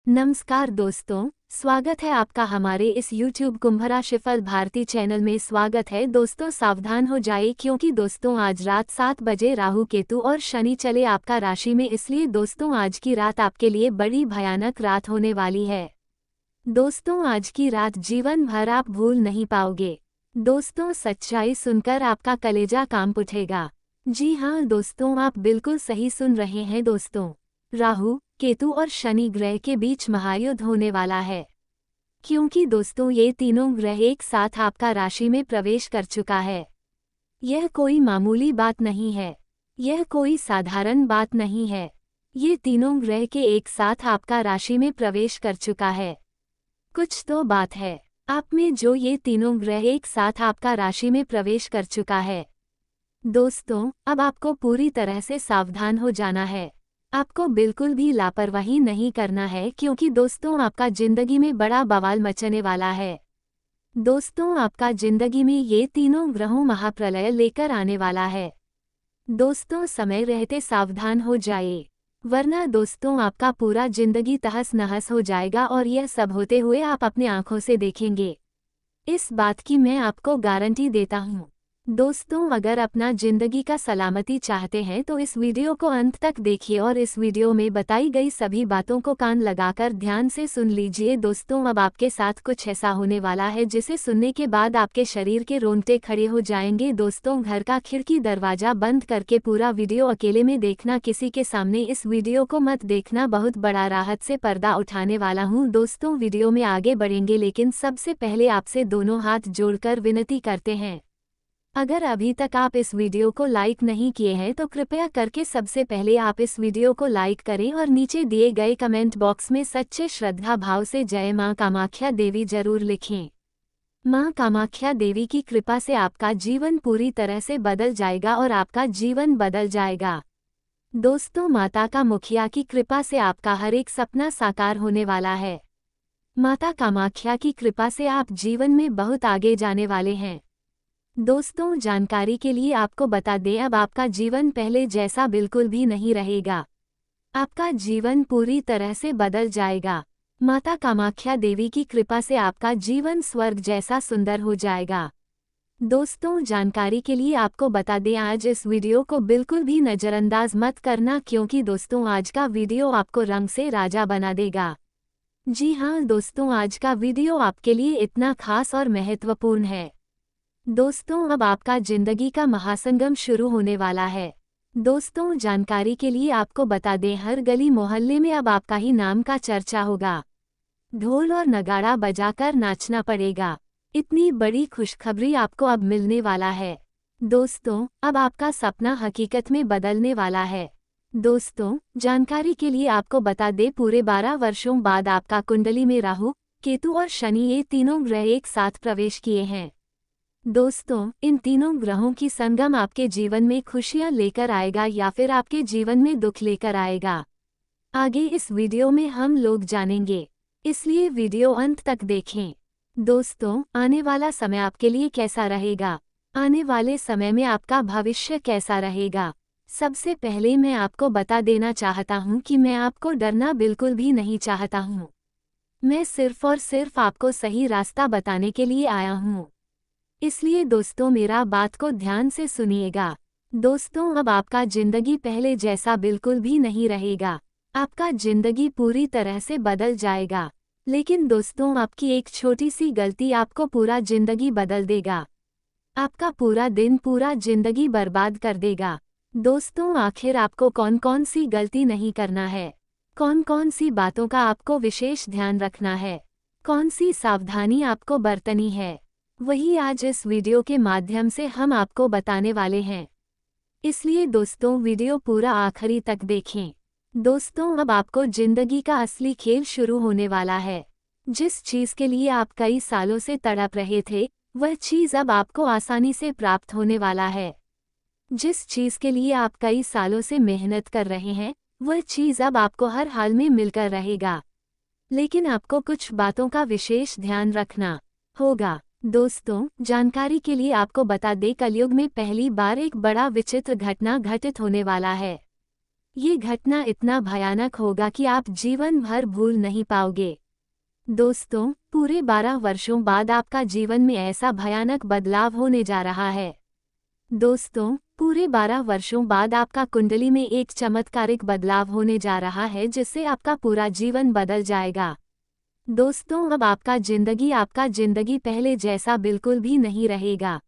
नमस्कार दोस्तों, स्वागत है आपका हमारे इस YouTube कुंभ राशिफल भारती चैनल में। स्वागत है दोस्तों, सावधान हो जाइए क्योंकि दोस्तों आज रात 7 बजे राहु केतु और शनि चले आपका राशि में। इसलिए दोस्तों आज की रात आपके लिए बड़ी भयानक रात होने वाली है। दोस्तों आज की रात जीवन भर आप भूल नहीं पाओगे। दोस्तों सच्चाई सुनकर आपका कलेजा कांप उठेगा। जी हाँ दोस्तों, आप बिल्कुल सही सुन रहे हैं दोस्तों। राहु, केतु और शनि ग्रह के बीच महायुद्ध होने वाला है, क्योंकि दोस्तों ये तीनों ग्रह एक साथ आपका राशि में प्रवेश कर चुका है। यह कोई मामूली बात नहीं है, यह कोई साधारण बात नहीं है। ये तीनों ग्रह के एक साथ आपका राशि में प्रवेश कर चुका है। कुछ तो बात है आप में जो ये तीनों ग्रह एक साथ आपका राशि में प्रवेश कर चुका है। दोस्तों अब आपको पूरी तरह से सावधान हो जाना है। आपको बिल्कुल भी लापरवाही नहीं करना है क्योंकि दोस्तों आपका जिंदगी में बड़ा बवाल मचने वाला है। दोस्तों आपका जिंदगी में ये तीनों ग्रहों महाप्रलय लेकर आने वाला है। दोस्तों समय रहते सावधान हो जाइए, वरना दोस्तों आपका पूरा जिंदगी तहस नहस हो जाएगा और यह सब होते हुए आप अपने आंखों से देखेंगे। इस बात की मैं आपको गारंटी देता हूँ। दोस्तों अगर अपना जिंदगी का सलामती चाहते हैं तो इस वीडियो को अंत तक देखिए और इस वीडियो में बताई गई सभी बातों को कान लगाकर ध्यान से सुन लीजिए। दोस्तों अब आपके साथ कुछ ऐसा होने वाला है जिसे सुनने के बाद आपके शरीर के रोंगटे खड़े हो जाएंगे। दोस्तों घर का खिड़की दरवाजा बंद करके पूरा वीडियो अकेले में देखना, किसी के सामने इस वीडियो को मत देखना। बहुत बड़ा राहत से पर्दा उठाने वाला हूँ। दोस्तों वीडियो में आगे बढ़ेंगे लेकिन सबसे पहले आपसे दोनों हाथ जोड़कर विनती करते हैं, अगर अभी तक आप इस वीडियो को लाइक नहीं किए हैं तो कृपया करके सबसे पहले आप इस वीडियो को लाइक करें और नीचे दिए गए कमेंट बॉक्स में सच्चे श्रद्धा भाव से जय मां कामाख्या देवी जरूर लिखें। मां कामाख्या देवी की कृपा से आपका जीवन पूरी तरह से बदल जाएगा और आपका जीवन बदल जाएगा। दोस्तों माता का मुखिया की कृपा से आपका हर एक सपना साकार होने वाला है। माता कामाख्या की कृपा से आप जीवन में बहुत आगे जाने वाले हैं। दोस्तों जानकारी के लिए आपको बता दें, अब आपका जीवन पहले जैसा बिल्कुल भी नहीं रहेगा। आपका जीवन पूरी तरह से बदल जाएगा। माता कामाख्या देवी की कृपा से आपका जीवन स्वर्ग जैसा सुंदर हो जाएगा। दोस्तों जानकारी के लिए आपको बता दें, आज इस वीडियो को बिल्कुल भी नज़रअंदाज मत करना क्योंकि दोस्तों आज का वीडियो आपको रंग से राजा बना देगा। जी हाँ दोस्तों, आज का वीडियो आपके लिए इतना खास और महत्वपूर्ण है। दोस्तों अब आपका जिंदगी का महासंगम शुरू होने वाला है। दोस्तों जानकारी के लिए आपको बता दें, हर गली मोहल्ले में अब आपका ही नाम का चर्चा होगा। ढोल और नगाड़ा बजाकर नाचना पड़ेगा। इतनी बड़ी खुशखबरी आपको अब मिलने वाला है। दोस्तों अब आपका सपना हकीकत में बदलने वाला है। दोस्तों जानकारी के लिए आपको बता दें, पूरे 12 वर्षों बाद आपका कुंडली में राहु, केतु और शनि ये तीनों ग्रह एक साथ प्रवेश किए हैं। दोस्तों इन तीनों ग्रहों की संगम आपके जीवन में खुशियां लेकर आएगा या फिर आपके जीवन में दुख लेकर आएगा, आगे इस वीडियो में हम लोग जानेंगे, इसलिए वीडियो अंत तक देखें। दोस्तों आने वाला समय आपके लिए कैसा रहेगा, आने वाले समय में आपका भविष्य कैसा रहेगा, सबसे पहले मैं आपको बता देना चाहता हूं कि मैं आपको डरना बिल्कुल भी नहीं चाहता हूं। मैं सिर्फ और सिर्फ आपको सही रास्ता बताने के लिए आया हूं, इसलिए दोस्तों मेरा बात को ध्यान से सुनिएगा। दोस्तों अब आपका जिंदगी पहले जैसा बिल्कुल भी नहीं रहेगा। आपका जिंदगी पूरी तरह से बदल जाएगा, लेकिन दोस्तों आपकी एक छोटी सी गलती आपको पूरा जिंदगी बदल देगा। आपका पूरा दिन पूरा जिंदगी बर्बाद कर देगा। दोस्तों आखिर आपको कौन कौन सी गलती नहीं करना है, कौन कौन सी बातों का आपको विशेष ध्यान रखना है, कौन सी सावधानी आपको बरतनी है, वही आज इस वीडियो के माध्यम से हम आपको बताने वाले हैं। इसलिए दोस्तों वीडियो पूरा आखिरी तक देखें। दोस्तों अब आपको जिंदगी का असली खेल शुरू होने वाला है। जिस चीज़ के लिए आप कई सालों से तड़प रहे थे वह चीज़ अब आपको आसानी से प्राप्त होने वाला है। जिस चीज़ के लिए आप कई सालों से मेहनत कर रहे हैं वह चीज़ अब आपको हर हाल में मिलकर रहेगा, लेकिन आपको कुछ बातों का विशेष ध्यान रखना होगा। दोस्तों जानकारी के लिए आपको बता दें, कलयुग में पहली बार एक बड़ा विचित्र घटना घटित होने वाला है। ये घटना इतना भयानक होगा कि आप जीवन भर भूल नहीं पाओगे। दोस्तों, पूरे 12 वर्षों बाद आपका जीवन में ऐसा भयानक बदलाव होने जा रहा है। दोस्तों, पूरे 12 वर्षों बाद आपका कुंडली में एक चमत्कारिक बदलाव होने जा रहा है जिससे आपका पूरा जीवन बदल जाएगा। दोस्तों, अब आपका जिंदगी पहले जैसा बिल्कुल भी नहीं रहेगा।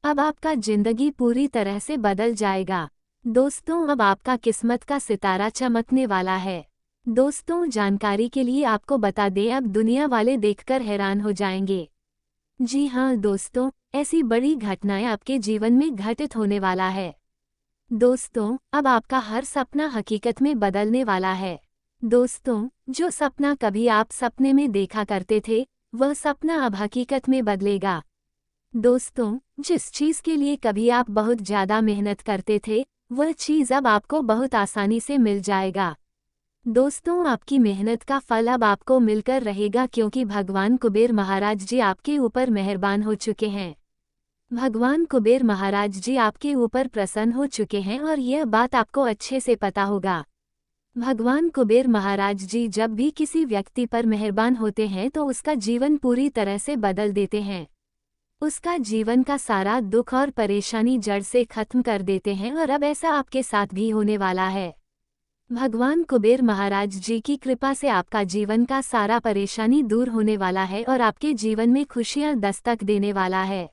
अब आपका जिंदगी पूरी तरह से बदल जाएगा। दोस्तों, अब आपका किस्मत का सितारा चमकने वाला है। दोस्तों, जानकारी के लिए आपको बता दें, अब दुनिया वाले देखकर हैरान हो जाएंगे। जी हाँ दोस्तों, ऐसी बड़ी घटनाएं आपके जीवन में घटित होने वाला है। दोस्तों, अब आपका हर सपना हकीकत में बदलने वाला है। दोस्तों, जो सपना कभी आप सपने में देखा करते थे, वह सपना अब हकीकत में बदलेगा। दोस्तों, जिस चीज़ के लिए कभी आप बहुत ज़्यादा मेहनत करते थे, वह चीज़ अब आपको बहुत आसानी से मिल जाएगा। दोस्तों, आपकी मेहनत का फल अब आपको मिलकर रहेगा क्योंकि भगवान कुबेर महाराज जी आपके ऊपर मेहरबान हो चुके हैं। भगवान कुबेर महाराज जी आपके ऊपर प्रसन्न हो चुके हैं और यह बात आपको अच्छे से पता होगा। भगवान कुबेर महाराज जी जब भी किसी व्यक्ति पर मेहरबान होते हैं तो उसका जीवन पूरी तरह से बदल देते हैं। उसका जीवन का सारा दुख और परेशानी जड़ से खत्म कर देते हैं और अब ऐसा आपके साथ भी होने वाला है। भगवान कुबेर महाराज जी की कृपा से आपका जीवन का सारा परेशानी दूर होने वाला है और आपके जीवन में खुशियां दस्तक देने वाला है।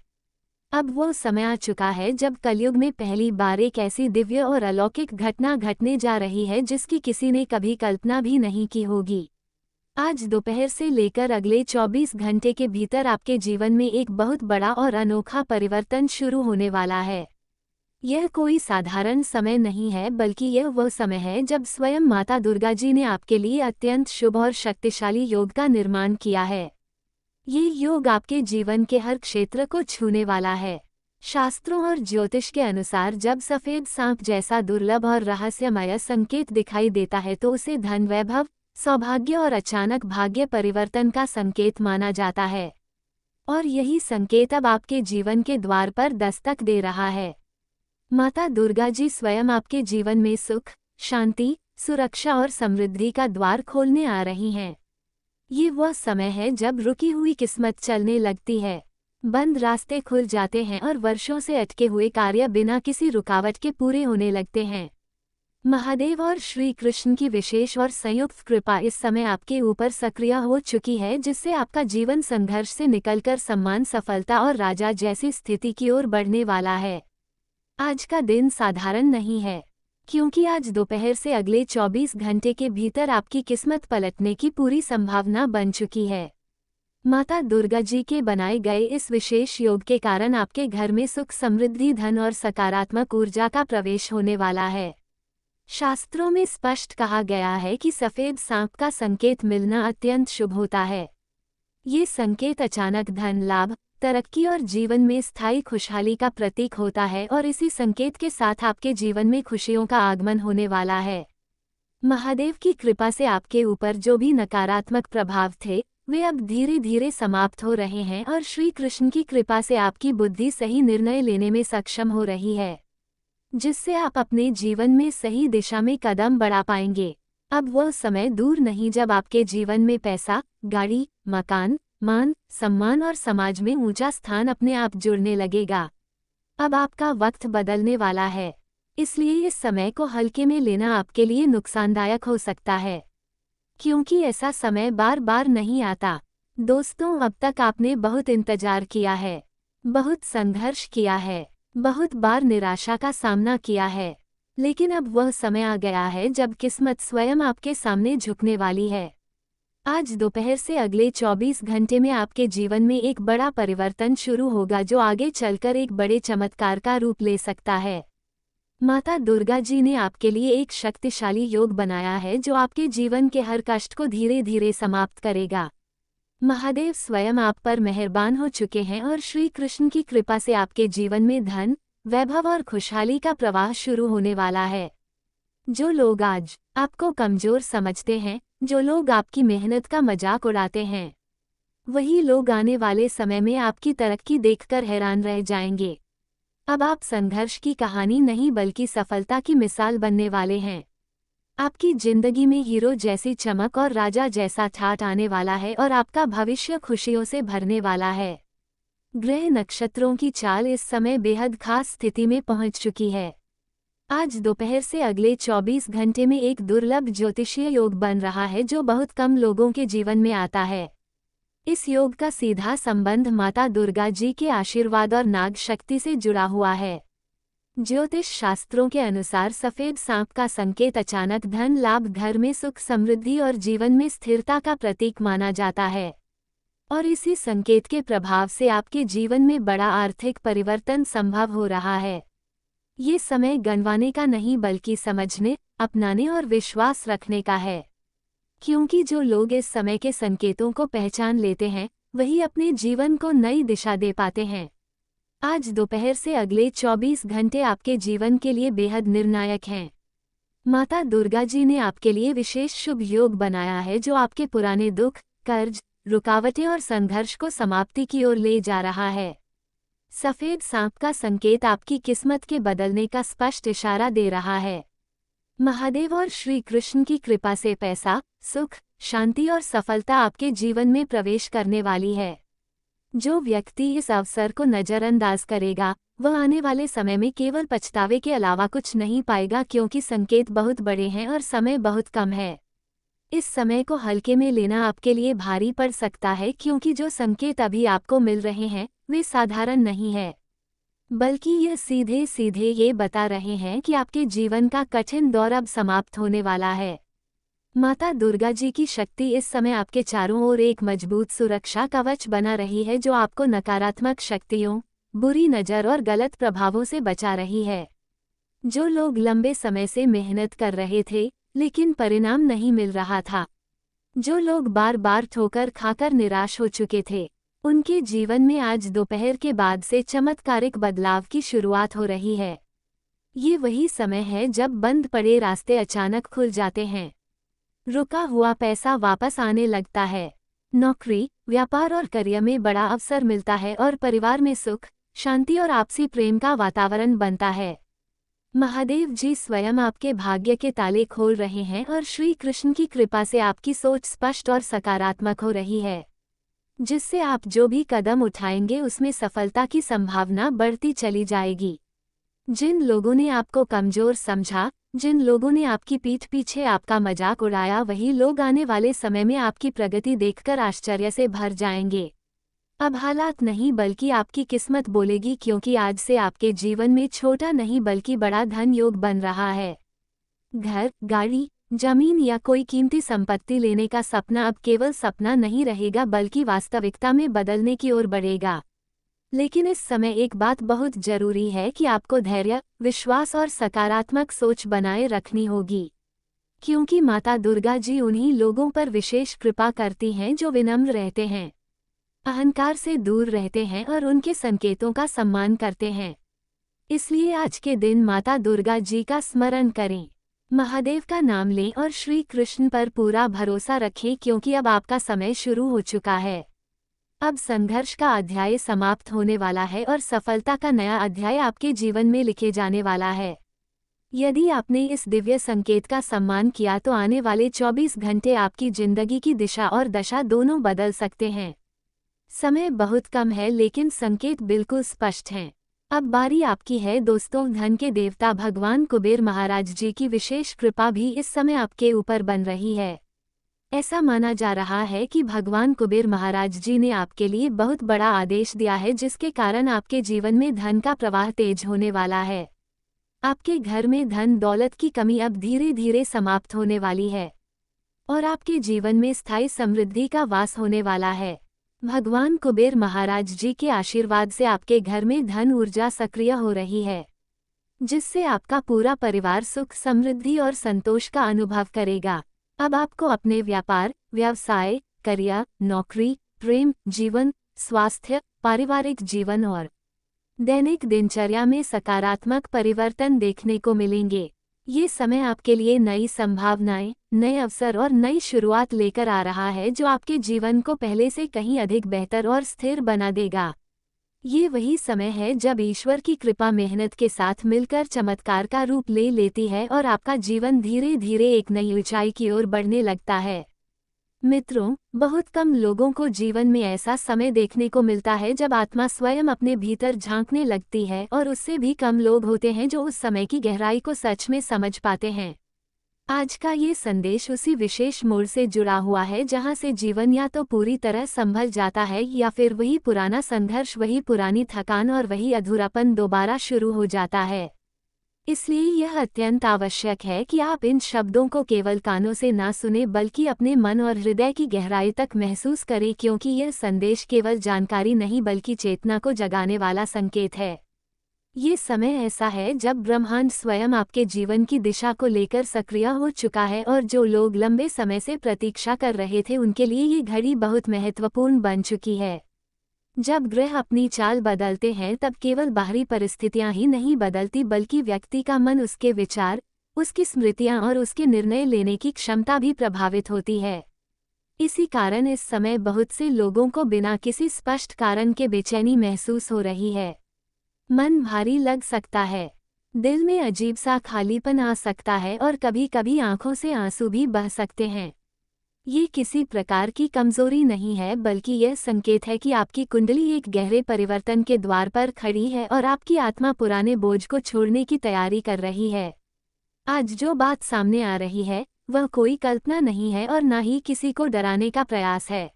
अब वो समय आ चुका है जब कलयुग में पहली बार एक ऐसी दिव्य और अलौकिक घटना घटने जा रही है जिसकी किसी ने कभी कल्पना भी नहीं की होगी। आज दोपहर से लेकर अगले 24 घंटे के भीतर आपके जीवन में एक बहुत बड़ा और अनोखा परिवर्तन शुरू होने वाला है। यह कोई साधारण समय नहीं है, बल्कि यह वह समय है जब स्वयं माता दुर्गा जी ने आपके लिए अत्यंत शुभ और शक्तिशाली योग का निर्माण किया है। ये योग आपके जीवन के हर क्षेत्र को छूने वाला है। शास्त्रों और ज्योतिष के अनुसार जब सफेद सांप जैसा दुर्लभ और रहस्यमय संकेत दिखाई देता है तो उसे धन, वैभव, सौभाग्य और अचानक भाग्य परिवर्तन का संकेत माना जाता है। और यही संकेत अब आपके जीवन के द्वार पर दस्तक दे रहा है। माता दुर्गा जी स्वयं आपके जीवन में सुख, शांति, सुरक्षा और समृद्धि का द्वार खोलने आ रही हैं। ये वह समय है जब रुकी हुई किस्मत चलने लगती है, बंद रास्ते खुल जाते हैं और वर्षों से अटके हुए कार्य बिना किसी रुकावट के पूरे होने लगते हैं। महादेव और श्री कृष्ण की विशेष और संयुक्त कृपा इस समय आपके ऊपर सक्रिय हो चुकी है, जिससे आपका जीवन संघर्ष से निकलकर सम्मान, सफलता और राजा जैसी स्थिति की ओर बढ़ने वाला है। आज का दिन साधारण नहीं है, क्योंकि आज दोपहर से अगले 24 घंटे के भीतर आपकी किस्मत पलटने की पूरी संभावना बन चुकी है। माता दुर्गा जी के बनाए गए इस विशेष योग के कारण आपके घर में सुख, समृद्धि, धन और सकारात्मक ऊर्जा का प्रवेश होने वाला है। शास्त्रों में स्पष्ट कहा गया है कि सफेद सांप का संकेत मिलना अत्यंत शुभ होता है। ये संकेत अचानक धन लाभ, तरक्की और जीवन में स्थायी खुशहाली का प्रतीक होता है और इसी संकेत के साथ आपके जीवन में खुशियों का आगमन होने वाला है। महादेव की कृपा से आपके ऊपर जो भी नकारात्मक प्रभाव थे, वे अब धीरे धीरे समाप्त हो रहे हैं और श्री कृष्ण की कृपा से आपकी बुद्धि सही निर्णय लेने में सक्षम हो रही है, जिससे आप अपने जीवन में सही दिशा में कदम बढ़ा पाएंगे। अब वह समय दूर नहीं जब आपके जीवन में पैसा, गाड़ी, मकान, मान, सम्मान और समाज में ऊंचा स्थान अपने आप जुड़ने लगेगा। अब आपका वक्त बदलने वाला है, इसलिए इस समय को हल्के में लेना आपके लिए नुकसानदायक हो सकता है, क्योंकि ऐसा समय बार बार नहीं आता। दोस्तों, अब तक आपने बहुत इंतजार किया है, बहुत संघर्ष किया है, बहुत बार निराशा का सामना किया है, लेकिन अब वह समय आ गया है जब किस्मत स्वयं आपके सामने झुकने वाली है। आज दोपहर से अगले 24 घंटे में आपके जीवन में एक बड़ा परिवर्तन शुरू होगा जो आगे चलकर एक बड़े चमत्कार का रूप ले सकता है। माता दुर्गा जी ने आपके लिए एक शक्तिशाली योग बनाया है जो आपके जीवन के हर कष्ट को धीरे धीरे समाप्त करेगा। महादेव स्वयं आप पर मेहरबान हो चुके हैं और श्री कृष्ण की कृपा से आपके जीवन में धन, वैभव और खुशहाली का प्रवाह शुरू होने वाला है। जो लोग आज आपको कमजोर समझते हैं, जो लोग आपकी मेहनत का मजाक उड़ाते हैं, वही लोग आने वाले समय में आपकी तरक्की देखकर हैरान रह जाएंगे। अब आप संघर्ष की कहानी नहीं बल्कि सफलता की मिसाल बनने वाले हैं। आपकी जिंदगी में हीरो जैसी चमक और राजा जैसा ठाठ आने वाला है और आपका भविष्य खुशियों से भरने वाला है। ग्रह नक्षत्रों की चाल इस समय बेहद खास स्थिति में पहुंच चुकी है। आज दोपहर से अगले 24 घंटे में एक दुर्लभ ज्योतिषीय योग बन रहा है जो बहुत कम लोगों के जीवन में आता है। इस योग का सीधा संबंध माता दुर्गा जी के आशीर्वाद और नाग शक्ति से जुड़ा हुआ है। ज्योतिष शास्त्रों के अनुसार सफेद सांप का संकेत अचानक धन लाभ, घर में सुख समृद्धि और जीवन में स्थिरता का प्रतीक माना जाता है, और इसी संकेत के प्रभाव से आपके जीवन में बड़ा आर्थिक परिवर्तन संभव हो रहा है। ये समय गणवाने का नहीं बल्कि समझने, अपनाने और विश्वास रखने का है, क्योंकि जो लोग इस समय के संकेतों को पहचान लेते हैं वही अपने जीवन को नई दिशा दे पाते हैं। आज दोपहर से अगले 24 घंटे आपके जीवन के लिए बेहद निर्णायक हैं। माता दुर्गा जी ने आपके लिए विशेष शुभ योग बनाया है जो आपके पुराने दुख, कर्ज, रुकावटें और संघर्ष को समाप्ति की ओर ले जा रहा है। सफेद सांप का संकेत आपकी किस्मत के बदलने का स्पष्ट इशारा दे रहा है। महादेव और श्री कृष्ण की कृपा से पैसा, सुख, शांति और सफलता आपके जीवन में प्रवेश करने वाली है। जो व्यक्ति इस अवसर को नज़रअंदाज करेगा वह आने वाले समय में केवल पछतावे के अलावा कुछ नहीं पाएगा, क्योंकि संकेत बहुत बड़े हैं और समय बहुत कम है। इस समय को हल्के में लेना आपके लिए भारी पड़ सकता है, क्योंकि जो संकेत अभी आपको मिल रहे हैं वे साधारण नहीं है, बल्कि यह सीधे सीधे ये बता रहे हैं कि आपके जीवन का कठिन दौर अब समाप्त होने वाला है। माता दुर्गा जी की शक्ति इस समय आपके चारों ओर एक मजबूत सुरक्षा कवच बना रही है जो आपको नकारात्मक शक्तियों, बुरी नज़र और गलत प्रभावों से बचा रही है। जो लोग लंबे समय से मेहनत कर रहे थे लेकिन परिणाम नहीं मिल रहा था, जो लोग बार बार ठोकर खाकर निराश हो चुके थे, उनके जीवन में आज दोपहर के बाद से चमत्कारिक बदलाव की शुरुआत हो रही है। ये वही समय है जब बंद पड़े रास्ते अचानक खुल जाते हैं, रुका हुआ पैसा वापस आने लगता है, नौकरी, व्यापार और करियर में बड़ा अवसर मिलता है और परिवार में सुख, शांति और आपसी प्रेम का वातावरण बनता है। महादेव जी स्वयं आपके भाग्य के ताले खोल रहे हैं और श्री कृष्ण की कृपा से आपकी सोच स्पष्ट और सकारात्मक हो रही है, जिससे आप जो भी कदम उठाएंगे उसमें सफलता की संभावना बढ़ती चली जाएगी। जिन लोगों ने आपको कमजोर समझा, जिन लोगों ने आपकी पीठ पीछे आपका मजाक उड़ाया, वही लोग आने वाले समय में आपकी प्रगति देखकर आश्चर्य से भर जाएंगे। अब हालात नहीं बल्कि आपकी किस्मत बोलेगी, क्योंकि आज से आपके जीवन में छोटा नहीं बल्कि बड़ा धन योग बन रहा है। घर, गाड़ी, जमीन या कोई कीमती संपत्ति लेने का सपना अब केवल सपना नहीं रहेगा बल्कि वास्तविकता में बदलने की ओर बढ़ेगा। लेकिन इस समय एक बात बहुत जरूरी है कि आपको धैर्य, विश्वास और सकारात्मक सोच बनाए रखनी होगी, क्योंकि माता दुर्गा जी उन्हीं लोगों पर विशेष कृपा करती हैं जो विनम्र रहते हैं, अहंकार से दूर रहते हैं और उनके संकेतों का सम्मान करते हैं। इसलिए आज के दिन माता दुर्गा जी का स्मरण करें, महादेव का नाम लें और श्री कृष्ण पर पूरा भरोसा रखें, क्योंकि अब आपका समय शुरू हो चुका है। अब संघर्ष का अध्याय समाप्त होने वाला है और सफलता का नया अध्याय आपके जीवन में लिखे जाने वाला है। यदि आपने इस दिव्य संकेत का सम्मान किया तो आने वाले 24 घंटे आपकी जिंदगी की दिशा और दशा दोनों बदल सकते हैं। समय बहुत कम है लेकिन संकेत बिल्कुल स्पष्ट हैं। अब बारी आपकी है दोस्तों। धन के देवता भगवान कुबेर महाराज जी की विशेष कृपा भी इस समय आपके ऊपर बन रही है। ऐसा माना जा रहा है कि भगवान कुबेर महाराज जी ने आपके लिए बहुत बड़ा आदेश दिया है, जिसके कारण आपके जीवन में धन का प्रवाह तेज होने वाला है। आपके घर में धन दौलत की कमी अब धीरे धीरे समाप्त होने वाली है और आपके जीवन में स्थायी समृद्धि का वास होने वाला है। भगवान कुबेर महाराज जी के आशीर्वाद से आपके घर में धन ऊर्जा सक्रिय हो रही है, जिससे आपका पूरा परिवार सुख, समृद्धि और संतोष का अनुभव करेगा। अब आपको अपने व्यापार, व्यवसाय, करियर, नौकरी, प्रेम जीवन, स्वास्थ्य, पारिवारिक जीवन और दैनिक दिनचर्या में सकारात्मक परिवर्तन देखने को मिलेंगे। ये समय आपके लिए नई संभावनाएं, नए अवसर और नई शुरुआत लेकर आ रहा है, जो आपके जीवन को पहले से कहीं अधिक बेहतर और स्थिर बना देगा। ये वही समय है जब ईश्वर की कृपा मेहनत के साथ मिलकर चमत्कार का रूप ले लेती है और आपका जीवन धीरे धीरे एक नई ऊंचाई की ओर बढ़ने लगता है। मित्रों, बहुत कम लोगों को जीवन में ऐसा समय देखने को मिलता है जब आत्मा स्वयं अपने भीतर झांकने लगती है, और उससे भी कम लोग होते हैं जो उस समय की गहराई को सच में समझ पाते हैं। आज का ये संदेश उसी विशेष मोड़ से जुड़ा हुआ है जहां से जीवन या तो पूरी तरह संभल जाता है या फिर वही पुराना संघर्ष, वही पुरानी थकान और वही अधूरापन दोबारा शुरू हो जाता है। इसलिए यह अत्यंत आवश्यक है कि आप इन शब्दों को केवल कानों से ना सुने बल्कि अपने मन और हृदय की गहराई तक महसूस करें, क्योंकि यह संदेश केवल जानकारी नहीं बल्कि चेतना को जगाने वाला संकेत है। ये समय ऐसा है जब ब्रह्मांड स्वयं आपके जीवन की दिशा को लेकर सक्रिय हो चुका है, और जो लोग लंबे समय से प्रतीक्षा कर रहे थे उनके लिए ये घड़ी बहुत महत्वपूर्ण बन चुकी है। जब ग्रह अपनी चाल बदलते हैं तब केवल बाहरी परिस्थितियां ही नहीं बदलती बल्कि व्यक्ति का मन, उसके विचार, उसकी स्मृतियां और उसके निर्णय लेने की क्षमता भी प्रभावित होती है। इसी कारण इस समय बहुत से लोगों को बिना किसी स्पष्ट कारण के बेचैनी महसूस हो रही है। मन भारी लग सकता है, दिल में अजीब सा खालीपन आ सकता है और कभी कभी आंखों से आंसू भी बह सकते हैं। ये किसी प्रकार की कमजोरी नहीं है बल्कि यह संकेत है कि आपकी कुंडली एक गहरे परिवर्तन के द्वार पर खड़ी है और आपकी आत्मा पुराने बोझ को छोड़ने की तैयारी कर रही है। आज जो बात सामने आ रही है वह कोई कल्पना नहीं है और न ही किसी को डराने का प्रयास है।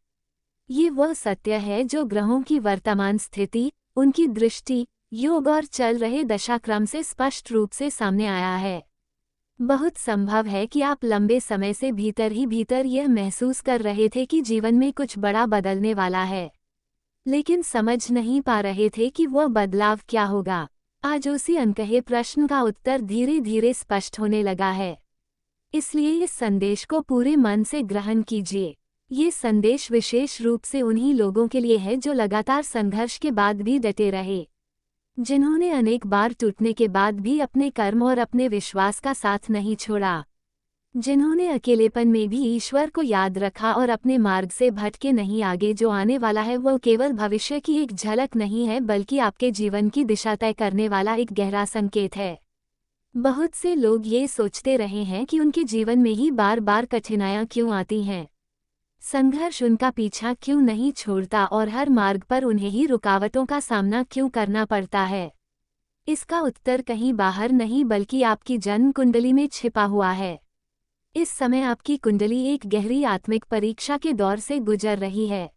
ये वह सत्य है जो ग्रहों की वर्तमान स्थिति, उनकी दृष्टि, योग और चल रहे दशाक्रम से स्पष्ट रूप से सामने आया है। बहुत संभव है कि आप लंबे समय से भीतर ही भीतर यह महसूस कर रहे थे कि जीवन में कुछ बड़ा बदलने वाला है, लेकिन समझ नहीं पा रहे थे कि वह बदलाव क्या होगा। आज उसी अनकहे प्रश्न का उत्तर धीरे धीरे स्पष्ट होने लगा है। इसलिए इस संदेश को पूरे मन से ग्रहण कीजिए। ये संदेश विशेष रूप से उन्हीं लोगों के लिए है जो लगातार संघर्ष के बाद भी डटे रहे, जिन्होंने अनेक बार टूटने के बाद भी अपने कर्म और अपने विश्वास का साथ नहीं छोड़ा, जिन्होंने अकेलेपन में भी ईश्वर को याद रखा और अपने मार्ग से भटके नहीं। आगे जो आने वाला है वो केवल भविष्य की एक झलक नहीं है बल्कि आपके जीवन की दिशा तय करने वाला एक गहरा संकेत है। बहुत से लोग ये सोचते रहे हैं कि उनके जीवन में ही बार बार कठिनाइयां क्यों आती हैं, संघर्ष उनका पीछा क्यों नहीं छोड़ता और हर मार्ग पर उन्हें ही रुकावटों का सामना क्यों करना पड़ता है। इसका उत्तर कहीं बाहर नहीं बल्कि आपकी जन्म कुंडली में छिपा हुआ है। इस समय आपकी कुंडली एक गहरी आत्मिक परीक्षा के दौर से गुजर रही है।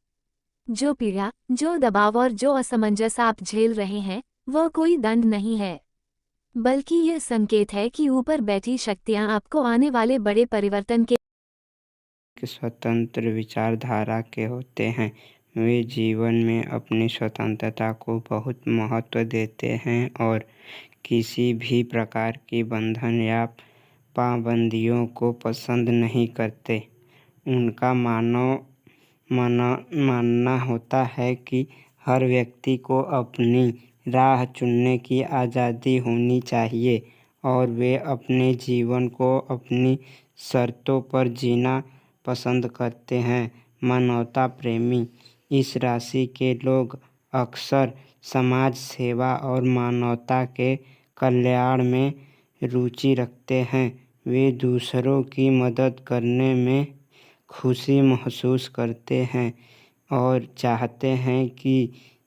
जो पीड़ा, जो दबाव और जो असमंजस आप झेल रहे हैं वह कोई दंड नहीं है, बल्कि यह संकेत है कि ऊपर बैठी शक्तियां आपको आने वाले बड़े परिवर्तन के स्वतंत्र विचारधारा के होते हैं। वे जीवन में अपनी स्वतंत्रता को बहुत महत्व देते हैं और किसी भी प्रकार की बंधन या पाबंदियों को पसंद नहीं करते। उनका मानना होता है कि हर व्यक्ति को अपनी राह चुनने की आज़ादी होनी चाहिए और वे अपने जीवन को अपनी शर्तों पर जीना पसंद करते हैं। मानवता प्रेमी इस राशि के लोग अक्सर समाज सेवा और मानवता के कल्याण में रुचि रखते हैं। वे दूसरों की मदद करने में खुशी महसूस करते हैं और चाहते हैं कि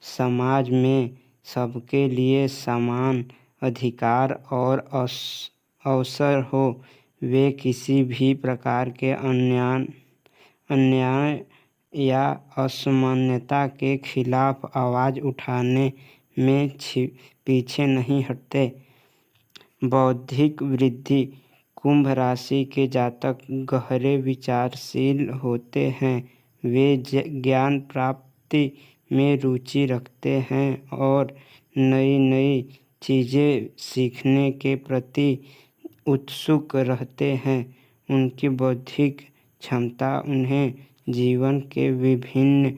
समाज में सबके लिए समान अधिकार और अवसर हो। वे किसी भी प्रकार के अन्याय या असमानता के खिलाफ आवाज़ उठाने में पीछे नहीं हटते। बौद्धिक वृद्धि कुंभ राशि के जातक गहरे विचारशील होते हैं। वे ज्ञान प्राप्ति में रुचि रखते हैं और नई नई चीज़ें सीखने के प्रति उत्सुक रहते हैं। उनकी बौद्धिक क्षमता उन्हें जीवन के विभिन्न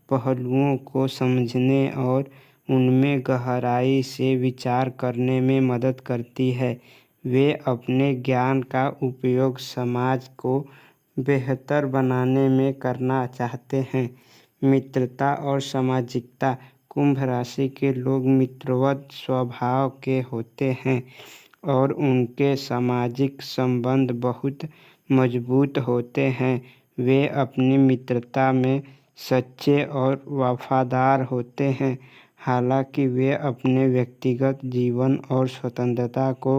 पहलुओं को समझने और उनमें गहराई से विचार करने में मदद करती है। वे अपने ज्ञान का उपयोग समाज को बेहतर बनाने में करना चाहते हैं। मित्रता और सामाजिकता कुंभ राशि के लोग मित्रवत स्वभाव के होते हैं और उनके सामाजिक संबंध बहुत मजबूत होते हैं। वे अपनी मित्रता में सच्चे और वफादार होते हैं। हालांकि वे अपने व्यक्तिगत जीवन और स्वतंत्रता को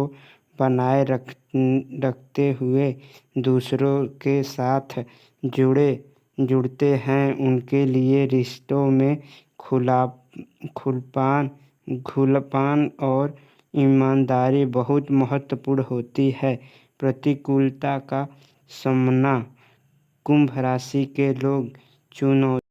बनाए रखते हुए दूसरों के साथ जुड़ते हैं। उनके लिए रिश्तों में खुलापन और ईमानदारी बहुत महत्वपूर्ण होती है। प्रतिकूलता का सामना कुंभ राशि के लोग चुनौती